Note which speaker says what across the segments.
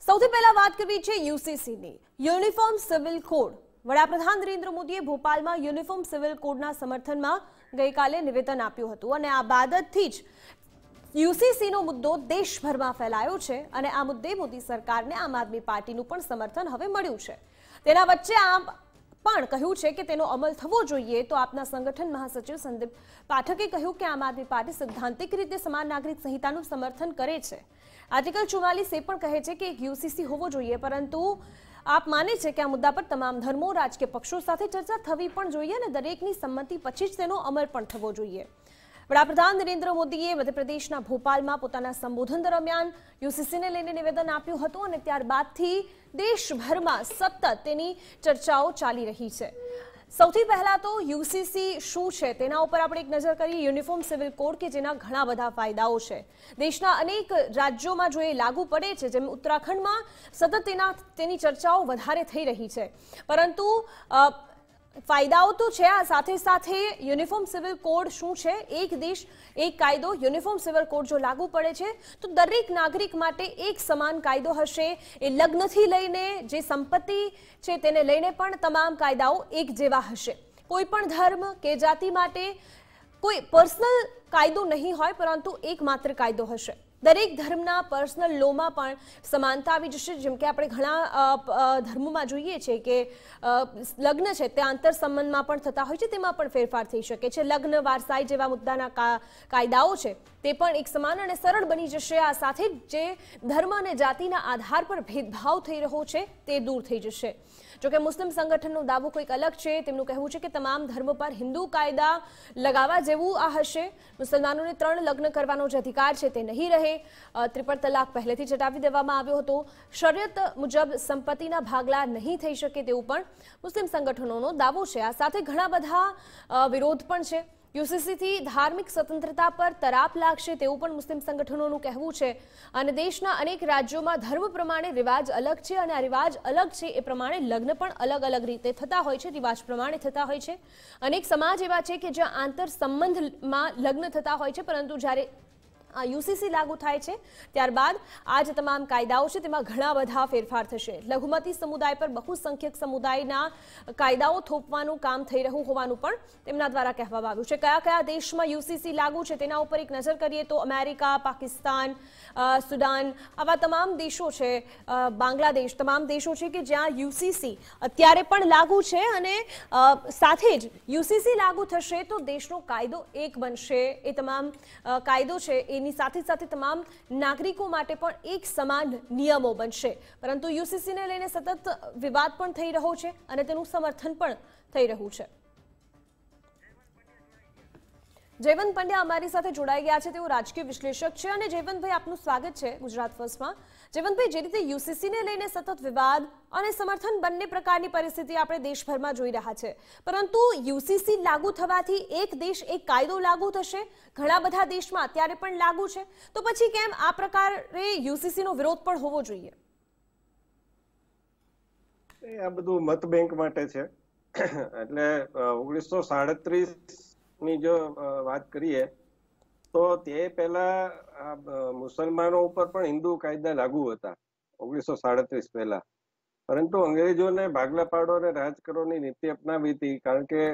Speaker 1: સૌથી પહેલા વાત કરવી છે યુસીસીની યુનિફોર્મ સિવિલ કોડ। વડાપ્રધાન નરેન્દ્ર મોદીએ ભોપાલમાં યુનિફોર્મ સિવિલ કોડના સમર્થનમાં ગઈકાલે નિવેદન આપ્યું હતું અને આ બાદથી જ યુસીસીનો મુદ્દો દેશભરમાં ફેલાયો છે અને આ મુદ્દે મોદી સરકારને આમ આદમી પાર્ટીનું પણ સમર્થન હવે મળ્યું છે। તેના વચ્ચે આમ પણ કહ્યું છે કે તેનો અમલ થવો જોઈએ તો આપના સંગઠન મહાસચિવ સંદીપ પાઠકે કહ્યું કે આમ આદમી પાર્ટી સિદ્ધાંતિક રીતે સમાન નાગરિક સંહિતાનું સમર્થન કરે છે। આર્ટિકલ 44 એ પણ કહે છે કે એક યુસીસી હોવો જોઈએ, પરંતુ આપ માને છે કે આ મુદ્દા પર તમામ ધર્મો રાજકીય પક્ષો સાથે ચર્ચા થવી પણ જોઈએ અને દરેકની સંમતિ પછી જ તેનો અમલ પણ થવો જોઈએ। વડાપ્રધાન નરેન્દ્ર મોદીએ મધ્યપ્રદેશના ભોપાલમાં પોતાના સંબોધન દરમિયાન યુસીસીને લઈને નિવેદન આપ્યું હતું અને ત્યારબાદથી દેશભરમાં સતત તેની ચર્ચાઓ ચાલી રહી છે। સૌથી પહેલા તો યુસીસી શું છે તેના ઉપર આપણે એક નજર કરીએ। યુનિફોર્મ સિવિલ કોડ કે જેના ઘણા બધા ફાયદાઓ છે, દેશના અનેક રાજ્યોમાં જો એ લાગુ પડે છે, જેમ ઉત્તરાખંડમાં સતત તેની ચર્ચાઓ વધારે થઈ રહી છે, પરંતુ ફાયદાઓ તો છે। આ સાથે સાથે યુનિફોર્મ સિવિલ કોડ શું છે? એક દેશ એક કાયદો યુનિફોર્મ સિવિલ કોડ જો લાગુ પડે છે તો દરેક નાગરિક માટે એક સમાન કાયદો હશે। એ લગ્નથી લઈને જે સંપત્તિ છે તેને લઈને પણ તમામ કાયદાઓ એક જેવા હશે। કોઈ પણ ધર્મ કે જાતિ માટે કોઈ પર્સનલ કાયદો નહીં હોય, પરંતુ એકમાત્ર કાયદો હશે। દરેક ધર્મના પર્સનલ લોમાં પણ સમાનતા આવી જશે। જેમ કે આપણે ઘણા ધર્મોમાં જોઈએ છે કે લગ્ન છે તે આંતર સંબંધમાં પણ થતા હોય છે, તેમાં પણ ફેરફાર થઈ શકે છે। લગ્ન વારસાઈ જેવા મુદ્દાના કાયદાઓ છે તે પણ એક સમાન અને સરળ બની જશે। આ સાથે જે ધર્મ અને જાતિના આધાર પર ભેદભાવ થઈ રહ્યો છે તે દૂર થઈ જશે। જોકે મુસ્લિમ સંગઠનનો દાવો કંઈક અલગ છે। તેમનું કહેવું છે કે તમામ ધર્મ પર હિન્દુ કાયદા લગાવવા જેવું આ હશે। મુસલમાનોને 3 લગ્ન કરવાનો જે અધિકાર છે તે નહીં રહે। ત્રિપલ તલાક પહેલેથી જ હટાવી દેવામાં આવ્યો હતો। શરિયત મુજબ સંપત્તિના ભાગલા નહીં થઈ શકે તેવું પણ મુસ્લિમ સંગઠનોનો દાવો છે। આ સાથે ઘણા બધા વિરોધ પણ છે। યુસીસીથી ધાર્મિક સ્વતંત્રતા પર તરાપ લાગશે તેવું પણ મુસ્લિમ સંગઠનોનું કહેવું છે અને દેશના અનેક રાજ્યોમાં ધર્મ પ્રમાણે રિવાજ અલગ છે અને આ રિવાજ અલગ છે એ પ્રમાણે લગ્ન પણ અલગ અલગ રીતે થતા હોય છે, રિવાજ પ્રમાણે થતા હોય છે। અનેક સમાજ એવા છે કે જ્યાં આંતર સંબંધમાં લગ્ન થતા હોય છે, પરંતુ જ્યારે આ યુસીસી લાગુ થાય છે ત્યારબાદ આ જે તમામ કાયદાઓ છે તેમાં ઘણા બધા ફેરફાર થશે। લઘુમતી સમુદાય પર બહુસંખ્યક સમુદાયના કાયદાઓ થોપવાનું કામ થઈ રહ્યું હોવાનું પણ તેમના દ્વારા કહેવામાં આવ્યું છે। કયા કયા દેશમાં યુસીસી લાગુ છે તેના ઉપર એક નજર કરીએ તો અમેરિકા, પાકિસ્તાન, સુદાન, આવા તમામ દેશો છે, બાંગ્લાદેશ, તમામ દેશો છે કે જ્યાં યુસીસી અત્યારે પણ લાગુ છે અને સાથે જ યુસીસી લાગુ થશે તો દેશનો કાયદો એક બનશે। એ તમામ કાયદો છે એની સાથે સાથે તમામ નાગરિકો માટે પણ એક સમાન નિયમો બનશે। પરંતુ યુસીસીને લઈને સતત વિવાદ પણ થઈ રહ્યો છે અને તેનું સમર્થન પણ થઈ રહ્યું છે। જયવંત પંડ્યા અમારી સાથે જોડાઈ ગયા છે, તેઓ રાજકીય વિશ્લેષક છે અને જયવંતભાઈ આપનું સ્વાગત છે ગુજરાત ફર્સ્ટમાં। જયવંતભાઈ, જે રીતે યુસીસીને લઈને સતત વિવાદ અને સમર્થન બંને પ્રકારની પરિસ્થિતિ આપણે દેશભરમાં જોઈ રહ્યા છે, પરંતુ યુસીસી લાગુ થવાથી એક દેશ એક કાયદો લાગુ થશે, ઘણા બધા દેશમાં અત્યારે પણ લાગુ છે, તો પછી કેમ આ પ્રકારે યુસીસીનો વિરોધ પણ હોવો જોઈએ?
Speaker 2: આ બધું મત બેંક માટે છે। એટલે 1937 ની જો વાત કરીએ તો તે પહેલા મુસલમાનો ઉપર પણ હિન્દુ કાયદા લાગુ હતા 1937 પહેલા, પરંતુ અંગ્રેજોને ભાગલા પાડો અને રાજ કરવાની નીતિ અપનાવી હતી। કારણ કે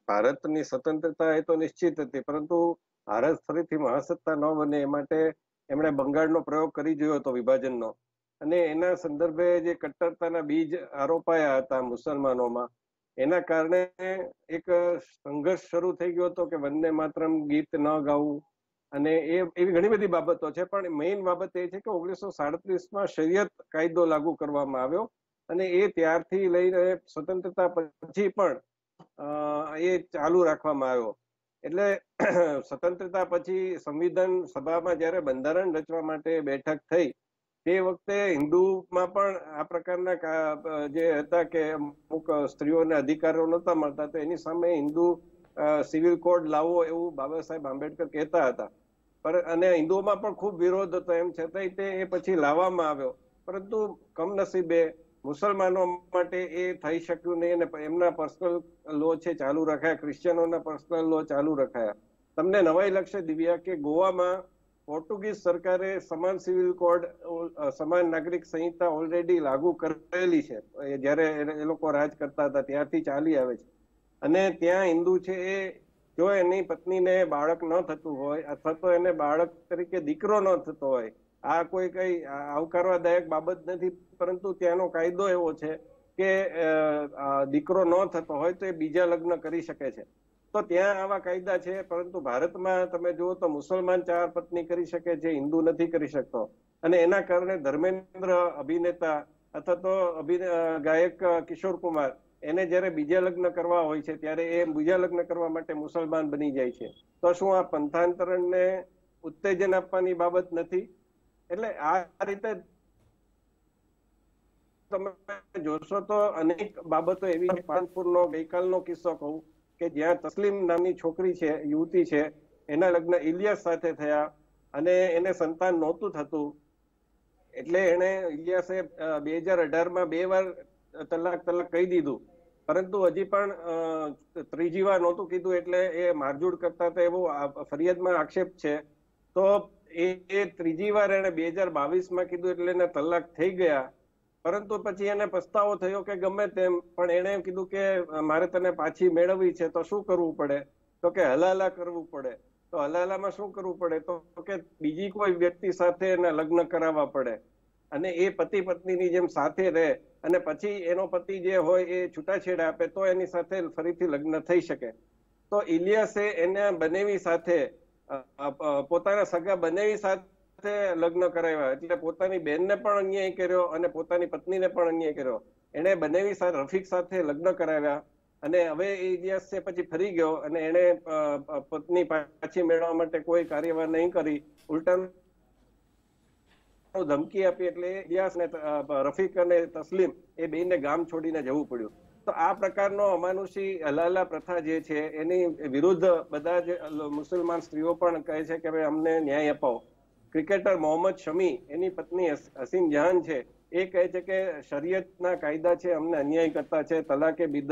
Speaker 2: ભારતની સ્વતંત્રતા એ તો નિશ્ચિત હતી, પરંતુ ભારત ફરીથી મહાસત્તા ન બને એ માટે એમણે બંગાળનો પ્રયોગ કરી જોયો હતો વિભાજનનો, અને એના સંદર્ભે જે કટ્ટરતાના બીજ આરોપાયા હતા મુસલમાનોમાં, એના કારણે એક સંઘર્ષ શરૂ થઈ ગયો હતો કે વંદે માતરમ ગીત ન ગાવું, અને એવી ઘણી બધી બાબતો છે। પણ મેઇન બાબત એ છે કે 1937માં શરિયત કાયદો લાગુ કરવામાં આવ્યો અને એ ત્યારથી લઈને સ્વતંત્રતા પછી પણ એ ચાલુ રાખવામાં આવ્યો। એટલે સ્વતંત્રતા પછી સંવિધાન સભામાં જ્યારે બંધારણ રચવા માટે બેઠક થઈ તે વખતે હિન્દુમાં પણ આ પ્રકારના જે હતા કે અમુક સ્ત્રીઓને અધિકારો નહોતા મળતા, તો એની સામે હિન્દુ સિવિલ કોડ લાવવો એવું બાબા સાહેબ આંબેડકર કહેતા હતા। અને હિન્દુઓમાં પણ ખૂબ વિરોધ હતો, એમ છતાંય તે એ પછી લાવવામાં આવ્યો, પરંતુ કમનસીબે મુસલમાનો માટે એ થઈ શક્યું નહીં અને એમના પર્સનલ લો છે ચાલુ રખાયા, ક્રિશ્ચિયનોના પર્સનલ લો ચાલુ રખાયા। તમને નવાઈ લાગશે દિવ્યા કે ગોવામાં પોર્ટુગીઝ સરકારે સમાન સિવિલ કોડ, સમાન નાગરિક સંહિતા ઓલરેડી લાગુ કરેલી છે. જ્યારે એ લોકો રાજ કરતા હતા ત્યારથી ચાલી આવે છે. અને ત્યાં હિન્દુ છે એ જો એની પત્નીને બાળક ન થતું હોય અથવા તો એને બાળક તરીકે દીકરો ન થતો હોય, આ કોઈ કઈ આવકારવાદાયક બાબત નથી, પરંતુ ત્યાંનો કાયદો એવો છે કે દીકરો ન થતો હોય તો એ બીજા લગ્ન કરી શકે છે. તો ત્યાં આવા કાયદા છે. પરંતુ ભારતમાં તમે જુઓ તો મુસલમાન 4 પત્ની કરી શકે છે, હિન્દુ નથી કરી શકતો. અને એના કારણે ધર્મેન્દ્ર અભિનેતા અથવા તો ગાયક કિશોર કુમાર, એને જયારે બીજા લગ્ન કરવા હોય છે ત્યારે એ બીજા લગ્ન કરવા માટે મુસલમાન બની જાય છે. તો શું આ પંથાંતરણને ઉત્તેજન આપવાની બાબત નથી? એટલે આ રીતે તમે જોશો તો અનેક બાબતો એવી છે. કાનપુરનો ગઈકાલનો કિસ્સો કહું કે જ્યાં તસ્લીમ નામની છોકરી છે, યુવતી છે, એના લગ્ન ઇલિયાસ સાથે થયા અને એને સંતાન નહોતું થતું. એટલે એને ઇલિયાસે 2018માં 2 વાર તલાક કહી દીધું, પરંતુ હજી પણ ત્રીજી વાર નહોતું કીધું. એટલે એ મારઝૂડ કરતા હતા એવો ફરિયાદમાં આક્ષેપ છે. તો એ ત્રીજી વાર એને 2022માં કીધું એટલે એને તલાક થઈ ગયા. પરંતુ પછી એને પસ્તાવો થયો કે ગમે તેમ પણ એને એમ કીધું કે મારે તને પાછી મેળવવી છે તો શું કરવું પડે? તો કે હલાલા કરવું પડે. તો હલાલામાં શું કરવું પડે? તો કે બીજી કોઈ વ્યક્તિ સાથે એના લગ્ન કરાવવા પડે અને એ પતિ પત્નીની જેમ સાથે રહે અને પછી એનો પતિ જે હોય એ છૂટાછેડા આપે તો એની સાથે ફરીથી લગ્ન થઈ શકે. તો ઇલિયાસે એના બનેવી સાથે, પોતાના સગા બનેવી સાથે લગ્ન કરાવ્યા. એટલે પોતાની બેનને પણ અન્યાય કર્યો અને પોતાની પત્નીને પણ અન્યાય કર્યો. એને બનેવી સાથે રફીક સાથે લગ્ન કરાવ્યા અને હવે એ ઇલિયાસ છે પછી ફરી ગયો અને એને પત્ની પાછી મેળવવા માટે કોઈ કાર્યવાહી નહીં કરી, ઉલટા ધમકી આપી. એટલે ઇલિયાસ ને રફીક અને તસ્લીમ એ બેને ગામ છોડીને જવું પડ્યું. તો આ પ્રકારનો અમાનુષી હલાલા પ્રથા જે છે એની વિરુદ્ધ બધા જ મુસલમાન સ્ત્રીઓ પણ કહે છે કે ભાઈ અમને ન્યાય અપાવો. ક્રિકેટર મોહમ્મદ શમી, એની પત્ની હસીન જહાન છે, એ કહે છે કે શરિયતના કાયદા છે અમને અન્યાય કરતા છે, તલાકે બિદત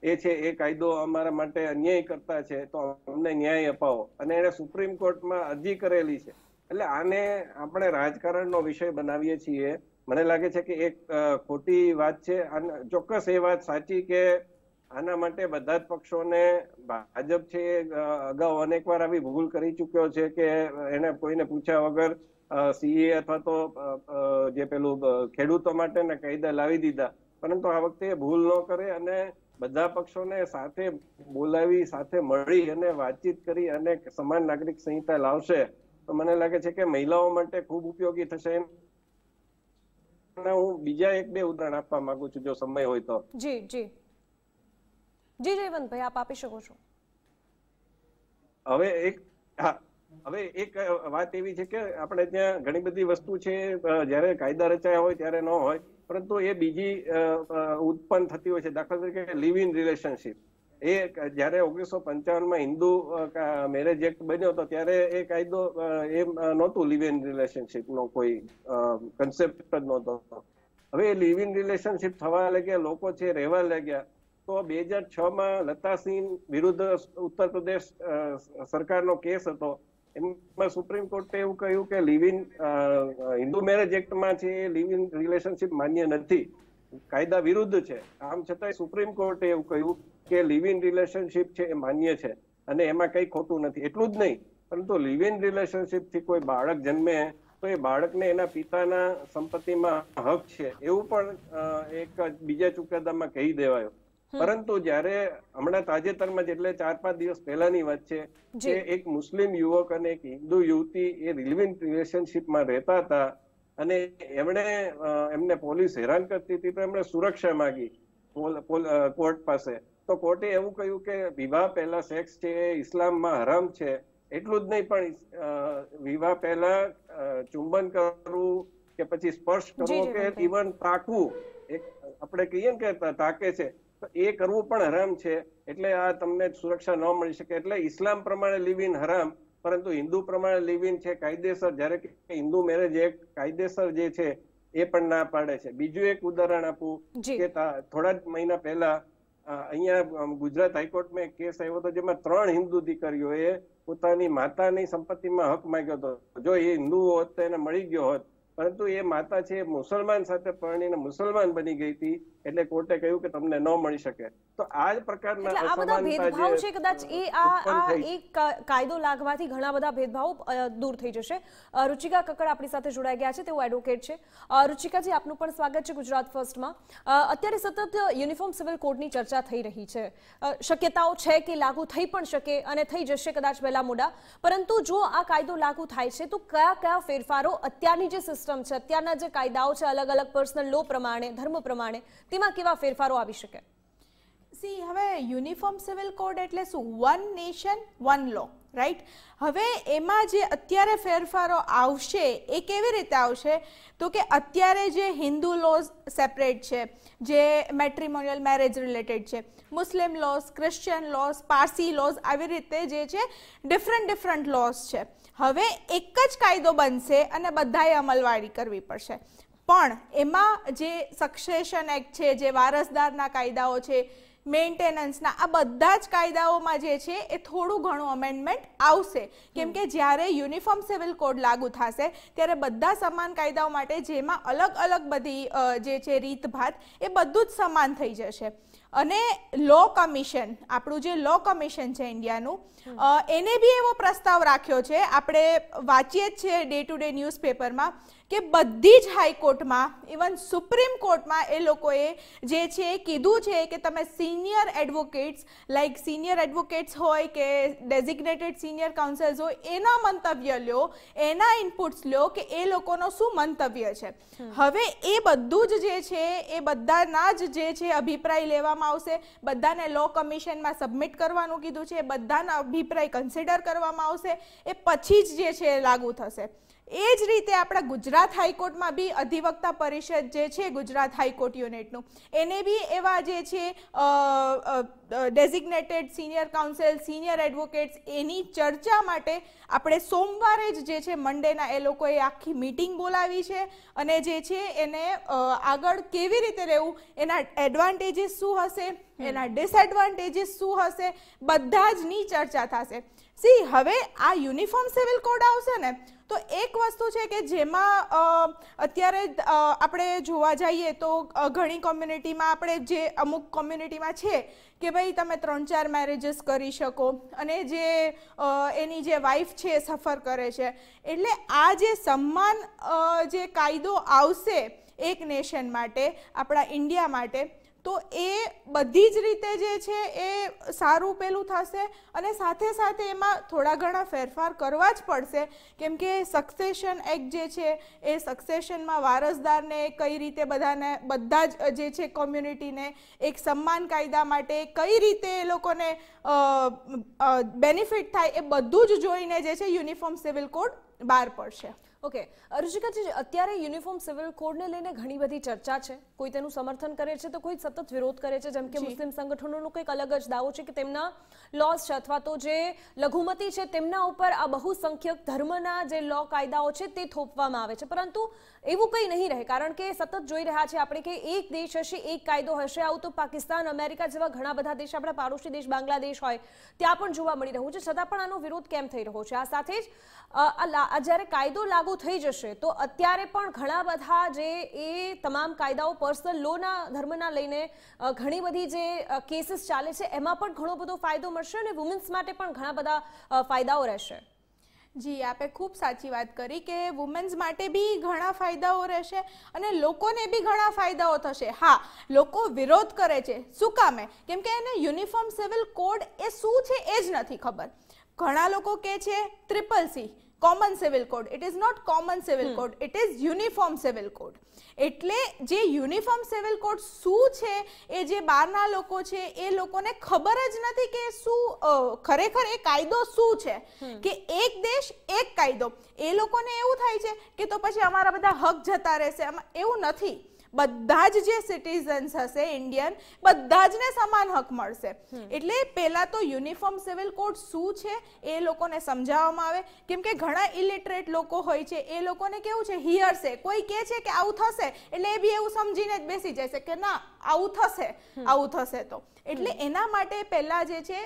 Speaker 2: એ છે એ કાયદો અમારા માટે અન્યાય કરતા છે, તો અમને ન્યાય અપાવો. અને એને સુપ્રીમ કોર્ટમાં અરજી કરેલી છે. એટલે આને આપણે રાજકારણનો વિષય બનાવીએ છીએ. મને લાગે છે કે એક ખોટી વાત છે. અને ચોક્કસ એ વાત સાચી કે આના માટે બધા જ પક્ષોને, ભાજપ છે અગાઉ અનેક વાર આવી ભૂલ કરી ચૂક્યો છે કે એને કોઈને પૂછ્યા વગર સીએ અથવા તો જે પેલું ખેડૂતો માટેના કાયદા લાવી દીધા. પરંતુ આ વખતે ભૂલ ન કરે અને બધા પક્ષોને સાથે બોલાવી, સાથે મળી અને વાતચીત કરી અને સમાન નાગરિક સંહિતા લાવશે તો મને લાગે છે કે મહિલાઓ માટે ખૂબ ઉપયોગી થશે. હું બીજા 1-2 ઉદાહરણ આપવા માંગુ છું જો સમય હોય તો.
Speaker 1: જી જી જી જયવંતભાઈ, આપ આપી શકો છો.
Speaker 2: હવે એક વાત એવી છે કે આપણે ત્યાં ઘણી બધી વસ્તુ છે જ્યારે કાયદા રચાયા હોય ત્યારે ન હોય, પરંતુ એ બીજી ઉત્પન્ન થતી હોય છે. દાખલા તરીકે લિવ ઇન રિલેશનશીપ, એ જયારે 1955માં હિન્દુ મેરેજ એક્ટ બન્યો હતો ત્યારે એ કાયદો એ નહોતું, લિવ ઇન રિલેશનશીપ નો કોઈ કન્સેપ્ટ જ નહોતો. હવે લિવ ઇન રિલેશનશીપ થવા લાગ્યા, લોકો છે રહેવા લાગ્યા. તો 2006માં લતાસિંહ વિરુદ્ધ ઉત્તર પ્રદેશ સરકારનો કેસ હતો. એમાં સુપ્રીમ કોર્ટે એવું કહ્યું કે લિવ ઇન હિન્દુ મેરેજ એક્ટમાં છે એ લિવ ઇન રિલેશનશીપ માન્ય નથી, કાયદા વિરુદ્ધ છે. આમ છતાંય સુપ્રીમ કોર્ટે એવું કહ્યું કે લિવ ઇન રિલેશનશીપ છે એ માન્ય છે અને એમાં કઈ ખોટું નથી. એટલું જ નહીં, પરંતુ લિવ ઇન રિલેશનશીપ થી કોઈ બાળક જન્મે તો એ બાળકને એના પિતાના સંપત્તિમાં હક છે એવું પણ એક બીજા ચુકાદામાં કહી દેવાયો. પરંતુ જયારે હમણાં તાજેતરમાં એટલે 4-5 દિવસ પહેલાની વાત છે કે એક મુસ્લિમ યુવક અને એક હિન્દુ યુવતી એ લિવ ઇન રિલેશનશીપમાં રહેતા હતા અને એમને પોલીસ હેરાન કરતી હતી તો એમણે સુરક્ષા માંગી કોર્ટ પાસે. તો કોર્ટે એવું કહ્યું કે વિવાહ પહેલા સેક્સ છે એ ઇસ્લામમાં હરામ છે. એટલું જ નહીં પણ વિવાહ પહેલા ચુંબન કરવું કે પછી સ્પર્શ કરવો કે ઇવન તાકવું, આપણે કહીએ કે તાકે છે, તો એ કરવું પણ હરામ છે. એટલે આ તમને સુરક્ષા ન મળી શકે. એટલે ઇસ્લામ પ્રમાણે લિવ ઇન હરામ, પરંતુ હિન્દુ પ્રમાણે લિવ ઇન છે કાયદેસર. જ્યારે કે હિન્દુ મેરેજ એક્ટ કાયદેસર જે છે એ પણ ના પાડે છે. બીજું એક ઉદાહરણ આપું કે થોડા જ મહિના પહેલા અહીંયા ગુજરાત હાઈકોર્ટમાં એક કેસ આવ્યો હતો જેમાં 3 હિન્દુ દીકરીઓએ પોતાની માતાની સંપત્તિમાં હક માંગ્યો હતો. જો એ હિન્દુ હોત તો એને મળી ગયો હોત, પરંતુ એ માતા છે મુસલમાન સાથે પરણીને મુસલમાન બની ગઈ હતી, એટલે કોર્ટે કહ્યું કે તમને ન મળી શકે. તો આ જ પ્રકારના
Speaker 1: આ બધા ભેદભાવ છે, કદાચ એક કાયદો લાગવાથી ઘણા બધા ભેદભાવો દૂર થઈ જશે. રુચિકા કક્કડ આપણી સાથે જોડાઈ ગયા છે, તેઓ એડવોકેટ છે. રુચિકાજી, આપનું પણ સ્વાગત છે ગુજરાત ફર્સ્ટમાં. અત્યારે સતત યુનિફોર્મ સિવિલ કોડની ચર્ચા થઈ રહી છે. શક્યતાઓ છે કે લાગુ થઈ પણ શકે અને થઈ જશે કદાચ વહેલા મોડા, પરંતુ જો આ કાયદો લાગુ થાય છે તો કયા કયા ફેરફારો અત્યારની જે સિસ્ટમ છે, અત્યારના જે કાયદાઓ છે અલગ અલગ પર્સનલ લો પ્રમાણે, ધર્મ પ્રમાણે, તેમાં કેવા ફેરફારો આવી શકે?
Speaker 3: હવે યુનિફોર્મ સિવિલ કોડ એટલે શું? વન નેશન વન લો, રાઈટ? હવે એમાં જે અત્યારે ફેરફારો આવશે એ કેવી રીતે આવશે? તો કે અત્યારે જે હિન્દુ લોઝ સેપરેટ છે, જે મેટ્રિમોનિયલ મેરેજ રિલેટેડ છે, Muslim laws, Christian laws, Parsi laws, આવી રીતે જે છે ડિફરન્ટ લોઝ છે. હવે એક જ કાયદો બનશે અને બધાએ અમલવારી કરવી પડશે. પણ એમાં જે સક્સેશન એક્ટ છે, જે વારસદારના કાયદાઓ છે, મેન્ટેનન્સના, આ બધા જ કાયદાઓમાં જે છે એ થોડું ઘણું અમેન્ડમેન્ટ આવશે. કેમ કે જ્યારે યુનિફોર્મ સિવિલ કોડ લાગુ થશે ત્યારે બધા સમાન કાયદાઓ માટે જેમાં અલગ અલગ બધી જે છે રીતભાત, એ બધું જ સમાન થઈ જશે. અને લો કમિશન, આપણું જે લો કમિશન છે ઇન્ડિયાનું, એને બી એવો પ્રસ્તાવ રાખ્યો છે, આપણે વાંચીએ જ છીએ ડે ટુ ડે ન્યૂઝપેપરમાં, કે બધી જ હાઈકોર્ટમાં, ઇવન સુપ્રીમ કોર્ટમાં એ લોકોએ જે છે એ કીધું છે કે તમે senior advocates, like senior advocates હોય કે ડેઝિગ્નેટેડ સિનિયર કાઉન્સિલ્સ હોય, એના મંતવ્ય લ્યો, એના ઇનપુટ્સ લ્યો કે એ લોકોનો શું મંતવ્ય છે. હવે એ બધું જ જે છે એ બધાના જ જે છે અભિપ્રાય લેવામાં આવશે. બધાને લો કમિશનમાં સબમિટ કરવાનું કીધું છે, બધાના અભિપ્રાય કન્સિડર કરવામાં આવશે, એ પછી જ જે છે લાગુ થશે. એ જ રીતે આપણા ગુજરાત હાઈકોર્ટમાં બી અધિવક્તા પરિષદ જે છે ગુજરાત હાઈકોર્ટ યુનિટનું, એને બી એવા જે છે designated senior counsel, senior advocates, એની ચર્ચા માટે આપણે સોમવારે જ જે છે મંડેના એ લોકોએ આખી મીટિંગ બોલાવી છે. અને જે છે એને આગળ કેવી રીતે રહેવું, એના એડવાન્ટેજીસ શું હશે, એના ડિસએડવાન્ટેજીસ શું હશે, બધા જની ચર્ચા થશે. હવે આ યુનિફોર્મ સિવિલ કોડ આવશે ને, તો એક વસ્તુ છે કે જેમાં અત્યારે આપણે જોવા જઈએ તો ઘણી કોમ્યુનિટીમાં, આપણે જે અમુક કોમ્યુનિટીમાં છે કે ભાઈ તમે 3-4 મેરેજીસ કરી શકો અને જે એની જે વાઈફ છે એ સફર કરે છે, એટલે આ જે સમાન જે કાયદો આવશે એક નેશન માટે, આપણા ઇન્ડિયા માટે, તો એ બધી જ રીતે જે છે એ સારું પેલું થશે. અને સાથે સાથે એમાં થોડા ઘણા ફેરફાર કરવા જ પડશે, કેમ કે સક્સેશન એક્ટ જે છે એ સક્સેશનમાં વારસદારને કઈ રીતે બધા જ જે છે કોમ્યુનિટીને એક સમાન કાયદા માટે કઈ રીતે એ લોકોને બેનિફિટ થાય, એ બધું જ જોઈને જે છે યુનિફોર્મ સિવિલ કોડ બહાર પડશે.
Speaker 1: ઓકે, રુચિકાજી, અત્યારે યુનિફોર્મ સિવિલ કોડને લઈને ઘણી બધી ચર્ચા છે. કોઈ તેનું સમર્થન કરે છે તો કોઈ સતત વિરોધ કરે છે. જેમ કે મુસ્લિમ સંગઠનોનો કંઈક અલગ જ દાવો છે કે તેમના લોસ છે અથવા તો જે લઘુમતી છે તેમના ઉપર આ બહુસંખ્યક ધર્મના જે લો કાયદાઓ છે તે થોપવામાં આવે છે. પરંતુ એવું કંઈ નહીં રહે, કારણ કે સતત જોઈ રહ્યા છે આપણે કે એક દેશ હશે, એક કાયદો હશે. આવું તો પાકિસ્તાન, અમેરિકા જેવા ઘણા બધા દેશ, આપણા પાડોશી દેશ બાંગ્લાદેશ હોય ત્યાં પણ જોવા મળી રહ્યું છે. છતાં પણ આનો વિરોધ કેમ થઈ રહ્યો છે? આ સાથે જ જ્યારે કાયદો લાગુ થઈ જશે તો અત્યારે પણ ઘણા બધા જે એ તમામ કાયદાઓ પર્સનલ લોના ધર્મના લઈને ઘણી બધી જે કેસીસ ચાલે છે એમાં પણ ઘણો બધો ફાયદો મળશે અને વુમેન્સ માટે પણ ઘણા બધા ફાયદાઓ રહેશે.
Speaker 3: જી, આપે ખૂબ સાચી વાત કરી કે વુમેન્સ માટે બી ઘણા ફાયદાઓ રહેશે અને લોકોને બી ઘણા ફાયદાઓ થશે. હા, લોકો વિરોધ કરે છે. શું કામે? કેમ કે એને યુનિફોર્મ સિવિલ કોડ એ શું છે એ જ નથી ખબર. ઘણા લોકો કહે છે CCC, common civil code. It is not common civil code, it is uniform civil code. એટલે જે યુનિફોર્મ સિવિલ કોડ શું છે એ જે બહારના લોકો છે એ લોકોને ખબર જ નથી કે શું ખરેખર એ કાયદો શું છે, કે એક દેશ એક કાયદો. એ લોકોને એવું થાય છે કે તો પછી અમારા બધા હક જતા રહેશે. એવું નથી. બધા જ જે સિટીઝન્સ હશે ઇન્ડિયન, બધા જ ને સમાન હક મળશે. એટલે પહેલા તો યુનિફોર્મ સિવિલ કોડ શું છે એ લોકોને સમજાવવામાં આવે, કેમ કે ઘણા ઇલિટરેટ લોકો હોય છે, એ લોકોને કેવું છે હિયરસે, કોઈ કહે છે કે આવું થશે એટલે એ બી એવું સમજીને જ બેસી જશે કે ના આવું થશે તો. એટલે એના માટે પહેલા જે છે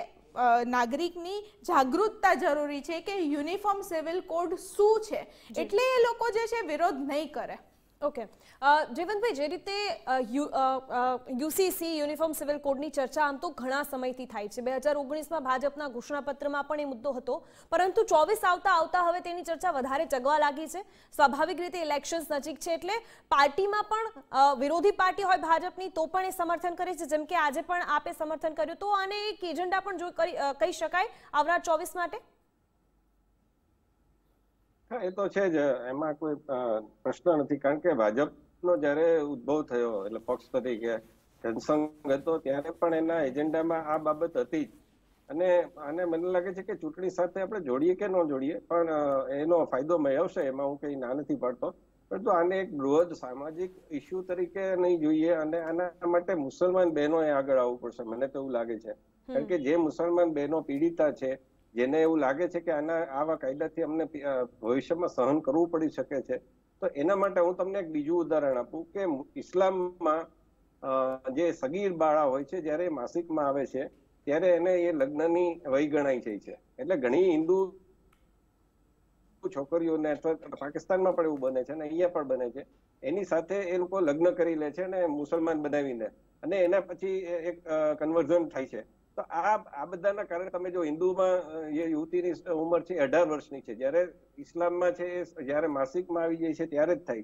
Speaker 3: નાગરિકની જાગૃતતા જરૂરી છે કે યુનિફોર્મ સિવિલ કોડ શું છે, એટલે એ લોકો જે છે વિરોધ નહીં કરે.
Speaker 1: ઓકે, જયવંતભાઈ, જે રીતે યુસીસી યુનિફોર્મ સિવિલ કોડની ચર્ચા આમ તો ઘણા સમયથી થાય છે. 2019માં ભાજપના ઘોષણાપત્રમાં પણ એ મુદ્દો હતો, પરંતુ 24 આવતા હવે તેની ચર્ચા વધારે ચગવા લાગી છે. સ્વાભાવિક રીતે ઇલેક્શન્સ નજીક છે એટલે પાર્ટીમાં પણ વિરોધી પાર્ટી હોય ભાજપની તો પણ એ સમર્થન કરે છે, જેમ કે આજે પણ આપે સમર્થન કર્યું, તો આને એક એજન્ડા પણ કહી શકાય આવનાર 24 માટે.
Speaker 2: હા, એ તો છે જ, એમાં કોઈ પ્રશ્ન નથી. કારણ કે ભાજપનો જયારે ઉદ્ભવ થયો એટલે પક્ષ તરીકે જનસંઘ હતો ત્યારે પણ એના એજન્ડામાં આ બાબત હતી જ. અને મને લાગે છે કે ચૂંટણી સાથે આપણે જોડીએ કે ન જોડીએ પણ એનો ફાયદો મેળવશે, એમાં હું કઈ ના નથી પાડતો. પરંતુ આને એક બૃહદ સામાજિક ઇસ્યુ તરીકે નહીં જોઈએ અને આના માટે મુસલમાન બહેનોએ આગળ આવવું પડશે, મને તો એવું લાગે છે. કારણ કે જે મુસલમાન બહેનો પીડિતા છે, જેને એવું લાગે છે કે આવા કાયદાથી અમને ભવિષ્યમાં સહન કરવું પડી શકે છે, તો એના માટે હું તમને એક બીજું ઉદાહરણ આપું કે ઇસ્લામમાં જે સગીર બાળા હોય છે, જ્યારે માસિકમાં આવે છે ત્યારે એને એ લગ્નની વય ગણાય જાય છે. એટલે ઘણી હિન્દુ છોકરીઓને અથવા પાકિસ્તાનમાં પણ એવું બને છે અને અહીંયા પણ બને છે, એની સાથે એ લોકો લગ્ન કરી લે છે અને મુસલમાન બનાવીને, અને એના પછી એક કન્વર્ઝન થાય છે. તો આ બધાના કારણે તમે જો હિન્દુમાં જે યુવતીની ઉંમર છે 18 વર્ષની છે, જ્યારે ઇસ્લામમાં છે જ્યારે માસિકમાં આવી જાય છે ત્યારે જ થાય.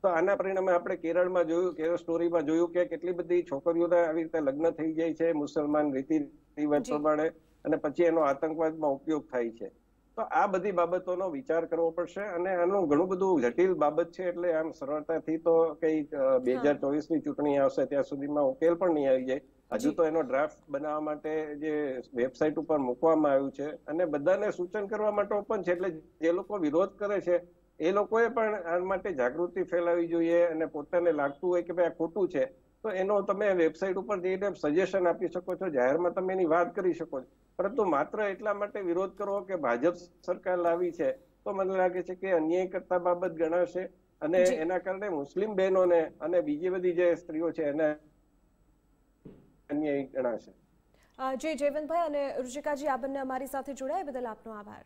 Speaker 2: તો આના પરિણામે આપણે કેરળમાં જોયું, કેરળ સ્ટોરીમાં જોયું કે કેટલી બધી છોકરીઓના આવી રીતે લગ્ન થઈ જાય છે મુસલમાન રીતિ રિવાજ પ્રમાણે, અને પછી એનો આતંકવાદમાં ઉપયોગ થાય છે. તો આ બધી બાબતોનો વિચાર કરવો પડશે અને આનું ઘણું બધું જટિલ બાબત છે. એટલે આમ સરળતાથી તો કઈ 2024ની ચૂંટણી આવશે ત્યાં સુધીમાં ઉકેલ પણ નહીં આવી જાય. હજુ તો એનો ડ્રાફ્ટ બનાવવા માટે જે વેબસાઇટ ઉપર મૂકવામાં આવ્યું છે અને બધાને સૂચન કરવા માટે ઓપન છે. એટલે જે લોકો વિરોધ કરે છે એ લોકોએ પણ આ માટે જાગૃતિ ફેલાવી જોઈએ અને પોતાને લાગતું હોય કે ભાઈ આ ખોટું છે તો એનો તમે વેબસાઇટ ઉપર જઈને સજેશન આપી શકો છો, જાહેરમાં તમે એની વાત કરી શકો છો. પરંતુ માત્ર એટલા માટે વિરોધ કરવો કે ભાજપ સરકાર લાવી છે તો મને લાગે છે કે અન્યાય કરતા બાબત ગણાશે અને એના કારણે મુસ્લિમ બહેનોને અને બીજી બધી જે સ્ત્રીઓ છે એને અન્યાય ગણાશે.
Speaker 1: જય જયવંતભાઈ અને રુચિકાજી, આ બંને અમારી સાથે જોડાયા બદલ આપનો આભાર.